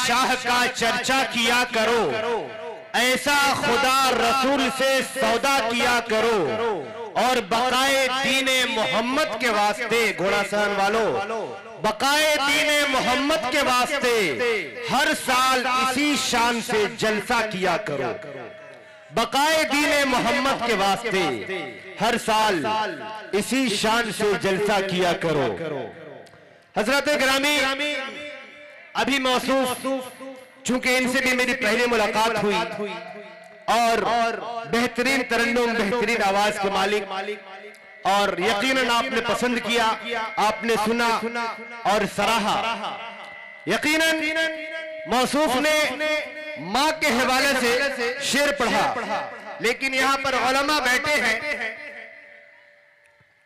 शाह का चर्चा किया करो, ऐसा खुदा रसूल से सौदा किया करो, और बकाए दीने मोहम्मद के वास्ते, घोड़ा सहन वालों, बकाए दीने मोहम्मद के वास्ते हर साल इसी शान से जलसा किया करो। बकाए दीने मोहम्मद के वास्ते हर साल इसी शान से जलसा किया करो। हजरत गिरामी, अभी महसूस, चूंकि इनसे भी मेरी पहली मुलाकात हुई और बेहतरीन तरन्नुम, बेहतरीन आवाज के मालिक, और यकीनन आपने पसंद किया, आपने सुना और सराहा। यकीनन मौसूफ ने माँ के हवाले से शेर पढ़ा, लेकिन यहाँ पर उलमा बैठे हैं,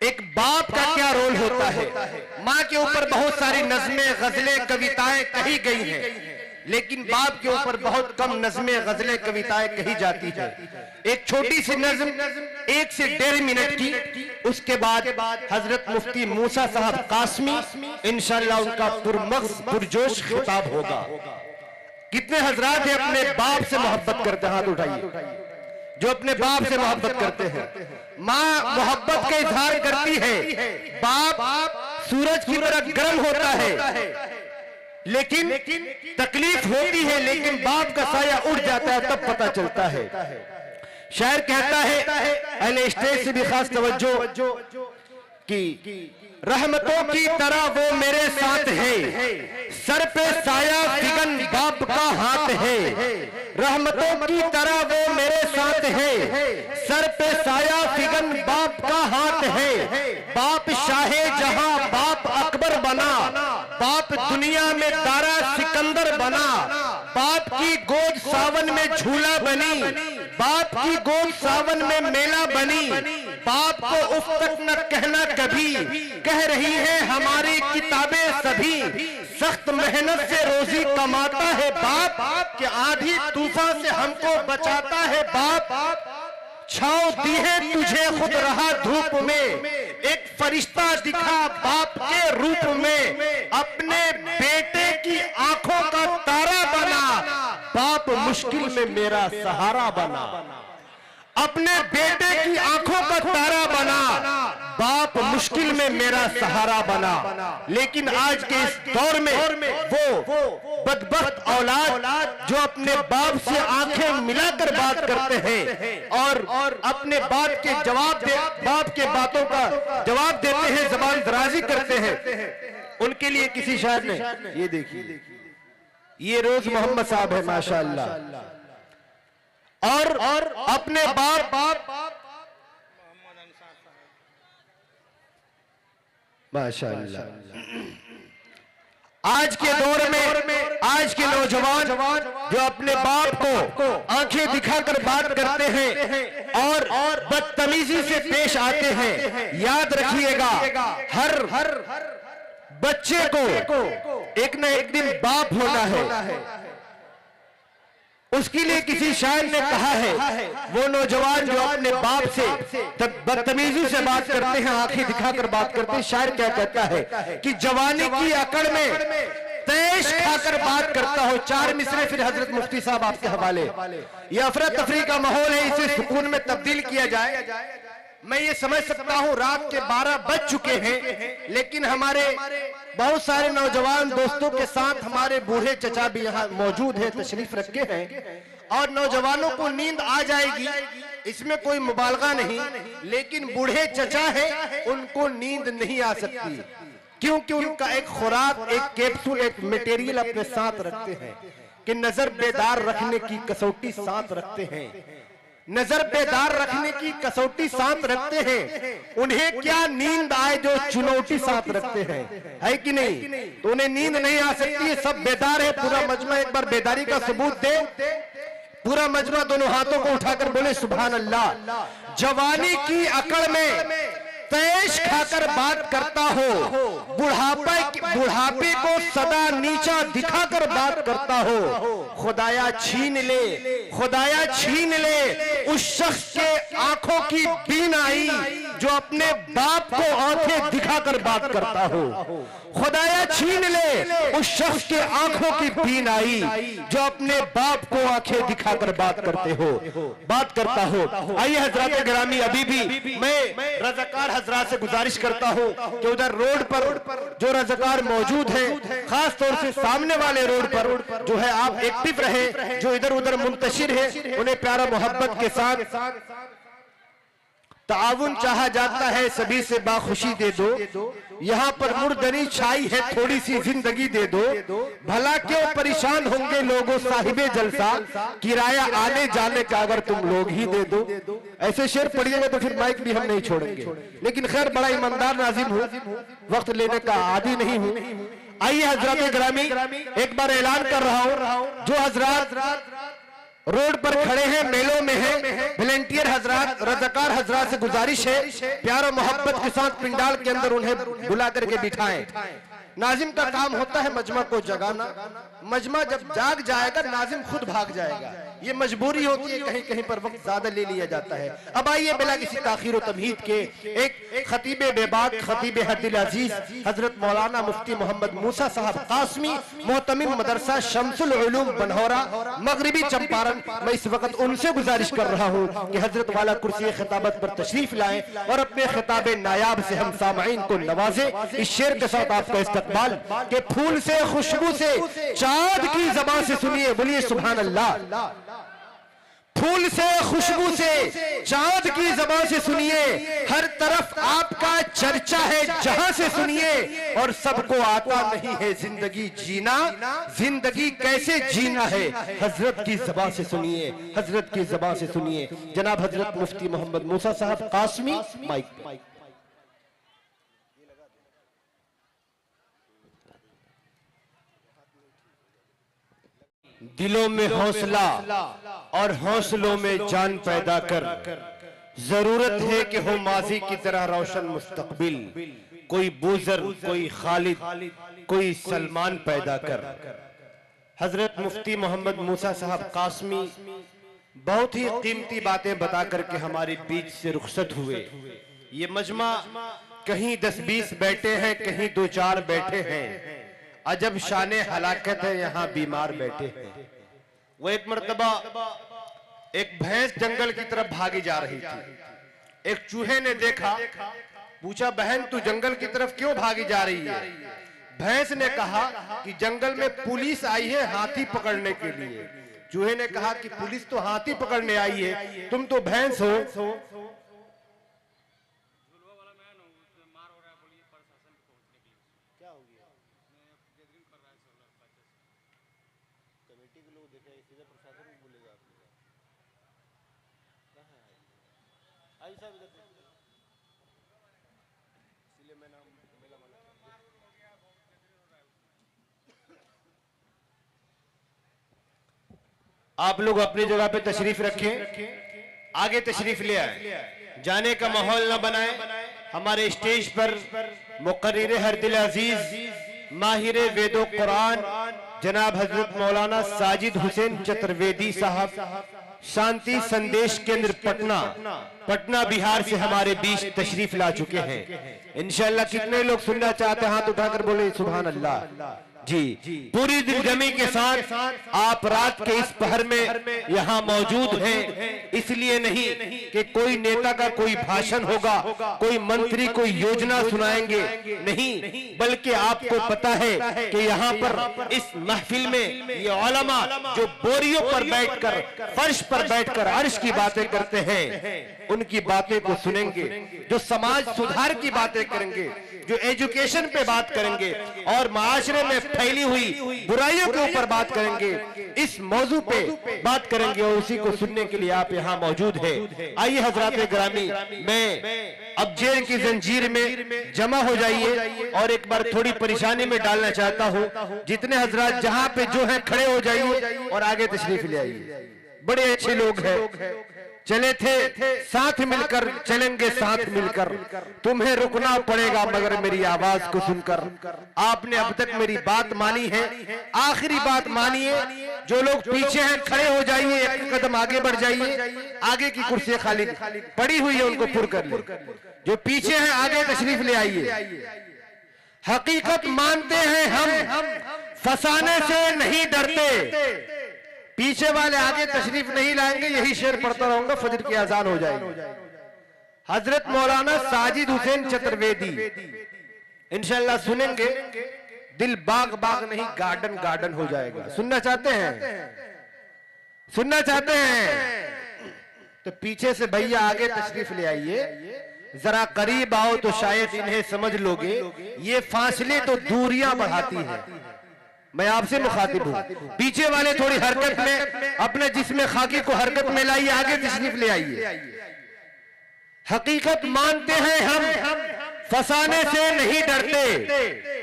एक बाप का क्या रोल होता है। माँ के ऊपर बहुत सारी नज़में, गजलें, कविताएं कही गई हैं, लेकिन बाप के ऊपर बहुत कम नज़में, गजलें, कविताएं कही जाती है। एक छोटी सी नज़म 1 से 1.5 मिनट की, उसके बाद हजरत मुफ्ती मूसा साहब कासमी इंशाअल्लाह उनका पुरमग़ज़ पुरजोश खिताब होगा। कितने हजरात हैं अपने बाप से मोहब्बत करते हैं? हाथ उठाइए जो अपने बाप से मोहब्बत करते हैं। माँ मोहब्बत का इजहार करती है, बाप सूरज की तरह गर्म होता है, लेकिन तकलीफ होती है, लेकिन बाप का साया उड़ जाता है, तब पता चलता है। शायर कहता है, अहले स्टेज से भी खास तवज्जो कि रहमतों की तरह वो मेरे साथ है, सर पे साया फिगन बाप का हाथ है। रहमतों की तरह वो मेरे साथ है, सर पे साया फिगन बाप का हाथ है। बाप शाहे जहां बाप अकबर बना, बाप दुनिया में दारा सिकंदर बना। बाप की गोद सावन में झूला बनी, बाप की गोद सावन में मेला बनी। बाप को उफ तक न कहना कभी, कह रही है हमारी किताबें सभी। सख्त मेहनत से रोजी कमाता है बाप, कि आधी तूफान से हमको बचाता है बाप। छाँव दी है तुझे खुद रहा धूप में, एक फरिश्ता दिखा बाप के रूप में। अपने बेटे की आंखों का तारा बना, बाप मुश्किल में मेरा सहारा बना। अपने बेटे की आंखों का तारा बना, बाप मुश्किल में मेरा सहारा बना। लेकिन आज के इस दौर में वो बदबख्त औलाद जो अपने बाप से आंखें मिलाकर बात करते हैं और अपने बाप के बाप के बातों का जवाब देते हैं, जबान दराजी करते हैं, उनके लिए किसी शायर ने, ये देखिए, ये रोज मोहम्मद साहब है माशाअल्लाह, और अपने बाप माशाअल्लाह, आज के दौर में आज के नौजवान जो अपने बाप को आंखें दिखाकर बात करते हैं और बदतमीजी से पेश आते हैं, याद रखिएगा हर बच्चे को एक न एक दिन बाप होना है। उसके लिए किसी शायर ने कहा है, वो नौजवान जो अपने बाप से बदतमीजी से बात करते हैं, आंखें दिखाकर बात करते हैं, शायर क्या कहता है कि जवानी की अकड़ में तैश खाकर बात करता हो। 4 मिसरे फिर हजरत मुफ्ती साहब आपके हवाले। ये अफरा तफरी का माहौल है, इसे सुकून में तब्दील किया जाए। मैं ये समझ सकता हूँ रात के 12 बज चुके हैं, लेकिन हमारे बहुत सारे नौजवान दोस्तों के साथ हमारे बूढ़े चचा भी यहाँ मौजूद है, तशरीफ रखे हैं, और नौजवानों को नींद आ जाएगी, इसमें कोई मुबालगा नहीं, लेकिन बूढ़े चचा है उनको नींद नहीं आ सकती, क्योंकि उनका एक खुराक, एक कैप्सूल, एक मटेरियल अपने साथ रखते हैं कि नजर बेदार रखने की कसौटी साथ रखते हैं। नजर बेदार रखने की कसौटी साथ रखते हैं। उन्हें क्या नींद आए जो चुनौती साथ रखते हैं, है कि नहीं? तो उन्हें नींद नहीं आ सकती है, सब बेदार है। पूरा मजमा एक बार बेदारी का सबूत दे। पूरा मजमा दोनों हाथों को उठाकर बोले सुभान अल्लाह। जवानी की अकड़ में तैश खाकर बात करता हो, बुढ़ापे को सदा नीचा दिखाकर बात करता हो, खुदाया छीन ले, खुदाया छीन ले उस शख्स के आंखों की बीनाई जो अपने बाप को आंखें दिखाकर बात करता हो। खुदाया छीन ले उस शख्स के आंखों की बीनाई जो अपने बाप को आंखें दिखाकर बात करता हो। आइए हजरात गिरामी, अभी भी मैं रज़ाकार हजरात से गुजारिश करता हूं कि उधर रोड पर जो रज़ाकार मौजूद हैं, खास तौर से सामने वाले रोड पर जो है आप एक्टिव रहे, जो इधर उधर मुंतशिर है उन्हें प्यारा मोहब्बत के साथ ताउन चाहा जाता है, सभी से बाखुशी दे दो। यहाँ पर मुर्दनी छाई है, थोड़ी सी जिंदगी दे दो। भला क्यों परेशान होंगे लोगों साहिबे जलसा, किराया आने जाने का अगर तुम लोग ही दे दो। ऐसे शेर पढ़िएगा तो फिर माइक भी हम नहीं छोड़ेंगे, लेकिन खैर बड़ा ईमानदार नाज़िम हूँ, वक्त लेने का आदी नहीं हूँ। आइए हजरात गिरामी, एक बार ऐलान कर रहा हूँ, जो हजरात रोड पर खड़े हैं, मेलों में हैं, वॉलंटियर हजरात, रज़ाकार हजरात से गुजारिश है प्यार मोहब्बत के साथ पिंडाल के अंदर उन्हें बुला करके बिठाएं। नाजिम का काम होता है मजमा को जगाना, मजमा जब जाग जाएगा नाजिम खुद भाग जाएगा, ये मजबूरी होती है, कहीं कहीं पर वक्त ज्यादा ले लिया जाता है। अब आइए बिला किसी ताखीर और तमहीद के एक खतीबे बेबाक, खतीबे हद्दिल अजीज हजरत मौलाना मुफ्ती मोहम्मद मूसा साहब कासमी, मोहतमिम मदरसा शम्सुल उलूम बनहोरा, मगरिबी चंपारण, मैं इस वक्त उनसे गुजारिश कर रहा हूँ कि हजरत वाला कुर्सी खिताबत पर तशरीफ लाएं और अपने खिताबे नायाब से हम सामईन को नवाजे। इस शेर के साथ आपका इस्तकबाल के फूल से, खुशबू से, चाँद की ज़बान से सुनिए, बोलिए सुभान अल्लाह। फूल से, खुशबू से, चांद की ज़बान से सुनिए, हर तरफ आपका चर्चा है जहां से सुनिए। और सबको आता नहीं है जिंदगी जीना, जिंदगी कैसे जीना है हजरत की ज़बान से सुनिए, हजरत की ज़बान से सुनिए। जनाब हजरत मुफ्ती मोहम्मद मूसा साहब कासमी, माइक। दिलों में हौसला और हौसलों में जान पैदा कर, जरूरत है कि हो माजी की तरह रोशन मुस्तकबिल। कोई बूजर, कोई खालिद, कोई सलमान पैदा कर। हजरत मुफ्ती मोहम्मद मूसा साहब कासमी बहुत ही कीमती बातें बता करके हमारे बीच से रुखसत हुए। ये मजमा कहीं 10-20 बैठे हैं, कहीं 2-4 बैठे हैं, अजब शाने हलाकत है यहाँ बीमार बैठे हैं। वो एक मर्तबा एक भैंस जंगल की तरफ भागी जा रही थी। एक चूहे ने देखा, पूछा बहन तू जंगल की तरफ क्यों भागी जा रही है? भैंस ने कहा कि जंगल में पुलिस आई है हाथी पकड़ने के लिए। चूहे ने कहा कि पुलिस तो हाथी पकड़ने आई है, तुम तो भैंस हो। आप लोग अपनी जगह पे तशरीफ रखें, आगे तशरीफ ले आए, जाने का माहौल न बनाए। हमारे स्टेज पर मुकर्रिर हरदिल अजीज माहिर वेदो कुरान जनाब हजरत मौलाना साजिद हुसैन चतुर्वेदी साहब, शांति संदेश केंद्र पटना बिहार से हमारे बीच तशरीफ ला चुके हैं। इंशाअल्लाह कितने लोग सुनना चाहते हैं हाथ उठाकर बोले सुभान अल्लाह। जी, पूरी दिलजमी के साथ आप रात के इस पहर में यहाँ मौजूद हैं, इसलिए नहीं कि कोई नेता का कोई भाषण होगा, कोई मंत्री कोई योजना सुनाएंगे, नहीं, बल्कि आपको पता है कि यहाँ पर इस महफिल में ये उलमा जो बोरियों पर बैठकर, फर्श पर बैठकर अर्श की बातें करते हैं, उनकी बातें को सुनेंगे, जो समाज सुधार की बातें करेंगे, जो एजुकेशन पे बात करेंगे और माशरे में फैली हुई बुराइयों के ऊपर बात करेंगे, इस मौजू पे बात करेंगे और उसी को सुनने के लिए आप यहाँ मौजूद हैं। आइए हजरात ग्रामी, मैं अब जेल की जंजीर में जमा हो जाइए और एक बार थोड़ी परेशानी में डालना चाहता हूँ। जितने हजरात जहाँ पे जो है खड़े हो जाइए और आगे तशरीफ ले आइए। बड़े अच्छे लोग हैं, चले थे साथ मिलकर, चलेंगे साथ मिलकर, तुम्हें रुकना पड़ेगा मगर मेरी आवाज को सुनकर। आपने अब तक मेरी बात मानी है, आखिरी बात मानिए। जो लोग पीछे हैं खड़े हो जाइए, एक कदम आगे बढ़ जाइए, आगे की कुर्सियां खाली पड़ी हुई है उनको पुर कर ले। जो पीछे हैं आगे तशरीफ ले आइए। हकीकत मानते हैं हम, फसाने से नहीं डरते। पीछे वाले आगे तशरीफ नहीं लाएंगे, यही शेर पढ़ता रहूंगा, फजर की अजान हो जाएगी। हजरत मौलाना साजिद हुसैन चतुर्वेदी इंशाल्लाह सुनेंगे, दिल बाग बाग नहीं गार्डन गार्डन हो जाएगा। सुनना चाहते हैं? सुनना चाहते हैं तो पीछे से भैया आगे तशरीफ ले आइए, जरा करीब आओ तो शायद इन्हें समझ लोगे। ये फासले तो दूरियां बढ़ाती है। मैं आपसे मुखातिब हूं, पीछे वाले थोड़ी हरकत में अपने जिस्म खाकी को हरकत में लाइए, आगे तशरीफ ले आइए। हकीकत मानते हैं हम, फसाने से नहीं डरते,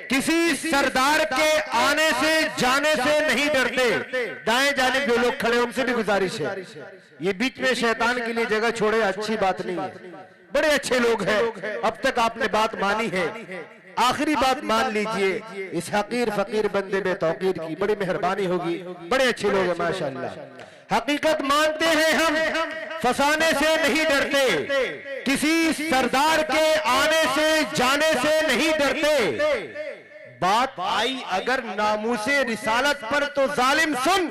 किसी सरदार के आने से जाने से नहीं डरते। दाएं जाने जो लोग खड़े उनसे भी गुजारिश है, ये बीच में शैतान के लिए जगह छोड़े, अच्छी बात नहीं है। बड़े अच्छे लोग हैं, अब तक आपने बात मानी है, आखिरी बात मान लीजिए। इस हकीर फकीर बंदे में तौकीर की बड़ी मेहरबानी होगी। बड़े अच्छे लोग हैं माशाअल्लाह। हकीकत मानते हैं हम, फसाने से नहीं डरते, किसी सरदार के आने से जाने से नहीं डरते। बात आई अगर नामूसे रिसालत पर तो जालिम सुन,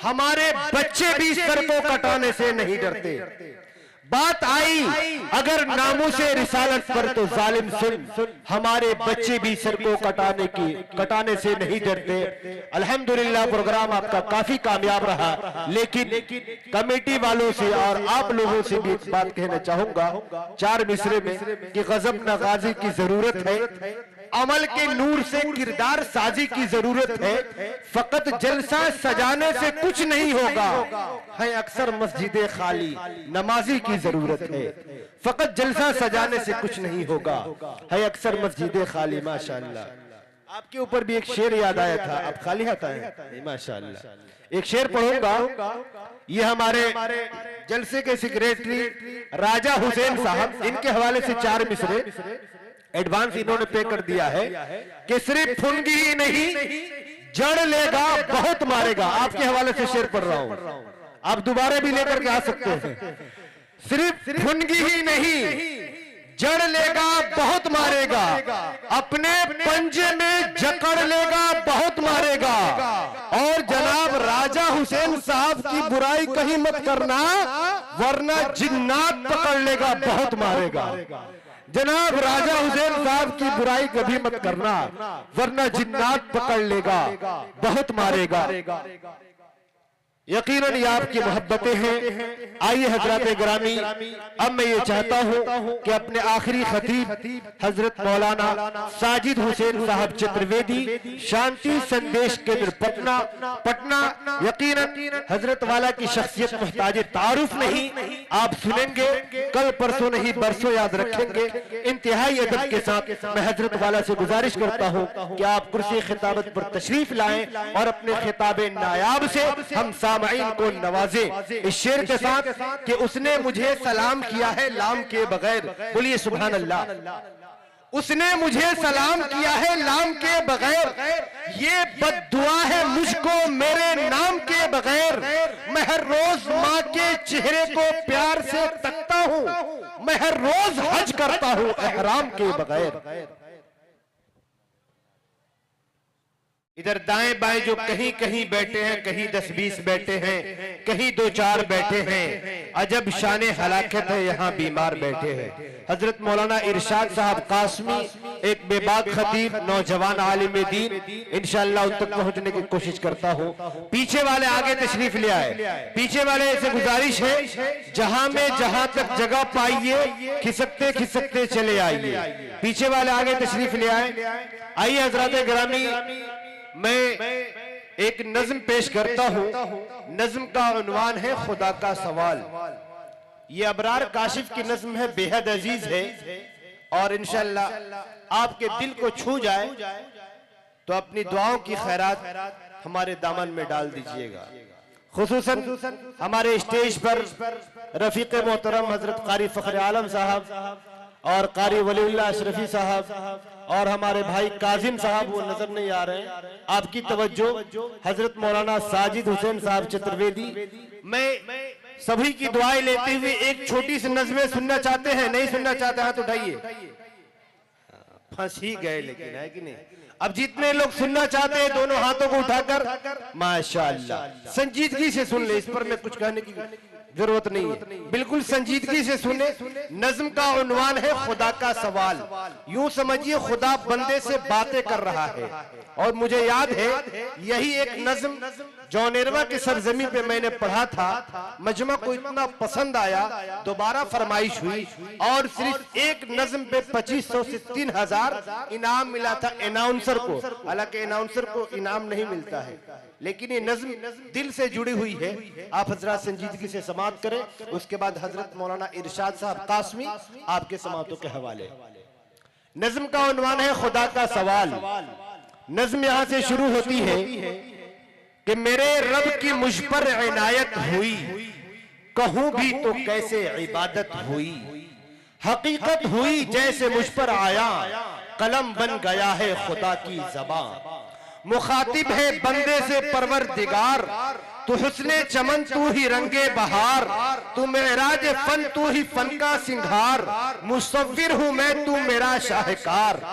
हमारे बच्चे भी सर को कटाने से नहीं डरते। बात आई अगर नामूसे रिसालत पर तो जालिम सुन, हमारे बच्चे भी सर को कटाने से नहीं डरते। अल्हम्दुलिल्लाह प्रोग्राम आपका काफी कामयाब रहा, लेकिन कमेटी वालों से और आप लोगों से भी एक बात कहना चाहूंगा 4 मिसरे में कि गजब नगाजी की जरूरत है, अमल के नूर से किरदार साजी की जरूरत है। फकत जलसा सजाने से कुछ नहीं होगा, है अक्सर मस्जिदे खाली, नमाजी की जरूरत है। फकत जलसा सजाने से कुछ नहीं होगा, है अक्सर मस्जिदे खाली। माशाअल्लाह, आपके ऊपर भी एक शेर याद आया था, आप खाली हाथ आए। माशाअल्लाह, एक शेर पढ़ूंगा। ये हमारे जलसे के सेक्रेटरी राजा हुसैन साहब, इनके हवाले से 4 मिसरे एडवांस इन्होंने पे कर दिया है कि सिर्फ फुनगी ही नहीं, जड़ लेगा बहुत मारेगा। आपके हवाले से शेर पढ़ रहा हूं, आप दोबारा भी लेकर के आ सकते हैं। सिर्फ फुनगी ही नहीं, जड़ लेगा बहुत मारेगा, अपने पंजे में जकड़ लेगा बहुत मारेगा। और जनाब राजा हुसैन साहब की बुराई कहीं मत करना, वरना जिन्नात पकड़ लेगा बहुत मारेगा। जनाब राजा हुसैन साहब की बुराई कभी मत करना, वरना जिन्नात पकड़ लेगा बहुत मारेगा। यकीनन ये आपकी मोहब्बतें हैं। आइए हजरत ग्रामी, अब मैं ये चाहता हूं कि अपने आखिरी खतीब हजरत मौलाना साजिद हुसैन साहब चतुर्वेदी, शांति संदेश केंद्र पटना, यकीनन हजरत वाला की शख्सियत मुहताज तारुफ नहीं, आप सुनेंगे, कल परसों नहीं बरसों याद रखेंगे। इंतहाई अदब के साथ मैं हजरत वाला से गुजारिश करता हूं कि आप कुर्सी खिताबत पर तशरीफ लाएं और अपने खिताब नायाब से हम सामईन को नवाजे इस शेर के साथ कि उसने मुझे सलाम किया है लाम के बगैर। बोलिए सुभान अल्लाह। उसने मुझे सलाम किया है लाम के बगैर, ये बद्दुआ है मुझको मेरे नाम के बगैर। मैं हर रोज माँ के चेहरे को प्यार से तकता हूँ, मैं हर रोज हज करता हूँ एहराम के बगैर। इधर दाएं बाएं जो कहीं कहीं बैठे हैं, कहीं 10-20 बैठे हैं, कहीं 2-4 बैठे हैं, अजब शाने हलाकत है यहाँ बीमार बैठे हैं। हजरत मौलाना इरशाद साहब कासमी, एक बेबाक खतीब, नौजवान आलिम दीन, इंशाअल्लाह उन तक पहुंचने की कोशिश करता हूँ। पीछे वाले आगे तशरीफ ले आए, पीछे वाले से गुजारिश है जहां में जहां तक जगह पाइए, खिसकते खिसकते चले आइए। पीछे वाले आगे तशरीफ ले आए। आइए हजरत ग्रामी, मैं एक नज्म पेश करता हूं। नज्म का उन्वान है खुदा का सवाल। ये अबरार काशिफ की नज्म है, बेहद अजीज है और इंशाअल्लाह आपके दिल को छू जाए तो अपनी दुआओं की खैरात हमारे दामन में डाल दीजिएगा। खुसूसन हमारे स्टेज पर रफीक मोहतरम हजरत कारी फखर आलम साहब और कारी वलीउल्लाह अशरफी साहब और हमारे भाई काजिम साहब, वो नजर नहीं आ रहे हैं। आपकी तवज्जो हजरत मौलाना साजिद हुसैन साहब चतुर्वेदी। मैं सभी की दुआएं लेते हुए एक छोटी सी नज़्में सुनना चाहते हैं, नहीं सुनना चाहते हैं तो उठाइए। फंस ही गए लेकिन, है कि नहीं? अब जितने लोग सुनना चाहते हैं दोनों हाथों को उठाकर माशाअल्लाह संजीदगी से सुन ले। इस पर मैं कुछ कहने की जरूरत नहीं है, बिल्कुल संजीदगी से सुने। नज्म का उन्वान है खुदा का सवाल। यूं समझिए खुदा बंदे से बातें कर रहा है। और मुझे याद है यही एक नज्म जौनेरवा की सरजमी पे मैंने पढ़ा था, मजमा को इतना पसंद आया, दोबारा फरमाइश हुई और सिर्फ एक नज्म पे 2500 से 3000 इनाम मिला था अनाउंसर को। हालांकि अनाउंसर को इनाम नहीं मिलता है, लेकिन ये नज्म दिल से जुड़ी हुई है। आप हजरत संजीदगी से समाअत करें, उसके बाद हजरत मौलाना इरशाद साहब कासमी आपके समाअतों के हवाले। नज्म का उन्वान है खुदा का सवाल। नज्म यहां से शुरू होती है कि मेरे रब की मुझ पर इनायत हुई, कहूं भी तो कैसे इबादत हुई। हकीकत हुई जैसे मुझ पर आया, कलम बन गया है खुदा की ज़बान। मुखातिब है बंदे से परवरदिगार, तू हुस्ने चमन तू ही रंगे बहार, तू मेराज फन तू ही फन का सिंगार, मुसव्विर हूं मैं तू मेरा शाहकार।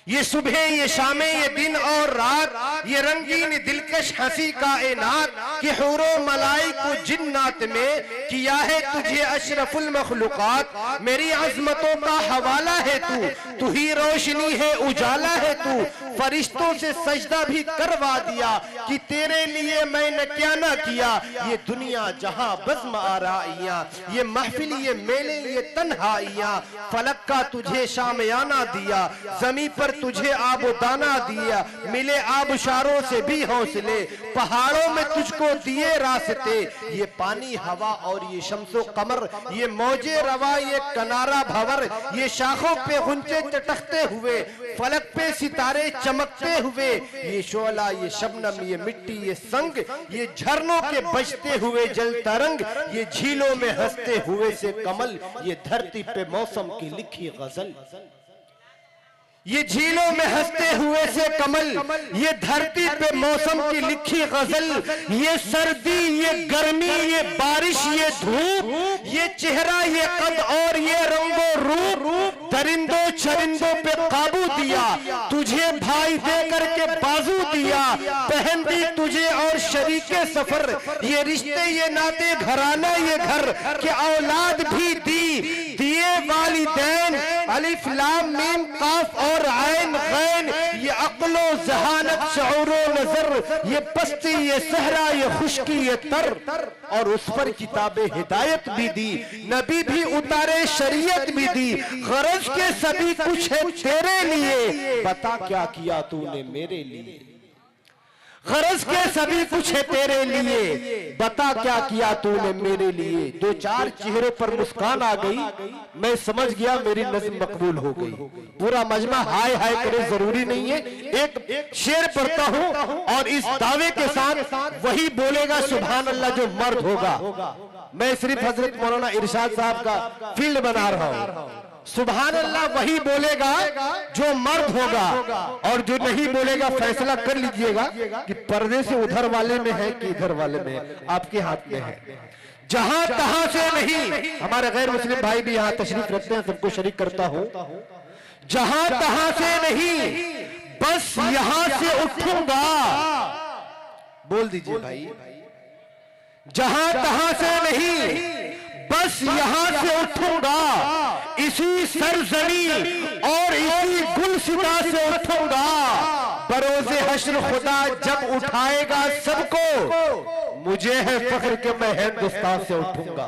ये सुबह ये शामें ये दिन और रात, ये रंगीन दिलकश हंसी कायनात, कि हुरो मलाई को जिन्नात में किया है तुझे अशरफुल मखलूकात। मेरी अजमतों का हवाला है तू ही रोशनी है उजाला है तू, फरिश्तों से सजदा भी करवा दिया, कि तेरे लिए मैंने क्या ना किया। ये दुनिया जहां बज़्म आराइयां, ये महफिल ये मेले ये तन्हाइयां, फलक का तुझे शामियाना दिया, जमी पर तुझे आबोदाना दिया, मिले आबशारों से भी हौसले, पहाड़ों में तुझको दिए रास्ते। ये पानी हवा और ये शम्सो कमर, ये मौजे रवा ये कनारा भंवर, ये शाखों पे गुंचे चटकते हुए, फलक पे सितारे चमकते हुए, ये शोला ये शबनम ये मिट्टी ये संग, ये झरनों के बजते हुए जल तरंग, ये झीलों में हंसते हुए से कमल, ये धरती पे मौसम की लिखी गजल। ये झीलों में हंसते हुए से कमल, ये धरती पे मौसम की लिखी गजल, ये सर्दी ये गर्मी ये बारिश ये धूप, ये चेहरा ये कद और ये रंगो रूप, दरिंदों चरिंदों पे काबू दिया, तुझे भाई दे करके बाजू दिया, पहन दी तुझे और शरीके सफर, ये रिश्ते ये नाते घराना ये घर, के औलाद भी दिए वालिदैन, अलिफ लाम मीम काफ और आइन गैन, ये अक्लो जहानत शऊरो नजर, ये पस्ती ये सहरा ये खुशकी ये तर, और उस पर किताबे हिदायत भी दी, नबी भी उतारे शरीयत भी दी। गरज के सभी कुछ है तेरे लिए, बता क्या किया तूने मेरे लिए। गरज के सभी कुछ है तेरे लिए, बता क्या किया तूने मेरे लिए। दो चार चेहरे पर मुस्कान आ गई, मैं समझ गया मेरी नज़्म मकबूल हो गई। पूरा मजमा हाय हाय करे जरूरी नहीं है, एक शेर पढ़ता हूँ और इस दावे के साथ वही बोलेगा सुभान अल्लाह जो मर्द होगा। मैं सिर्फ हजरत मौलाना इरशाद साहब का फील्ड बना रहा हूँ। सुभान अल्लाह वही बोलेगा जो मर्द होगा, और जो नहीं बोलेगा फैसला कर लीजिएगा कि पर्दे से उधर वाले में है कि इधर वाले में है, आपके हाथ में है। जहां तहां से नहीं, हमारे गैर मुस्लिम भाई भी यहाँ तशरीफ रखते हैं, सबको शरीक करता हूं। जहां तहां से नहीं, बस यहां से उठूंगा। बोल दीजिए भाई, जहां तहां से नहीं, बस यहां से उठूंगा, इसी सरजमी और इसी गुलसिता से उठूंगा। बरोज़े हश्र खुदा जब उठाएगा सबको, मुझे है फख्र कि मैं हिंदुस्तान से उठूंगा।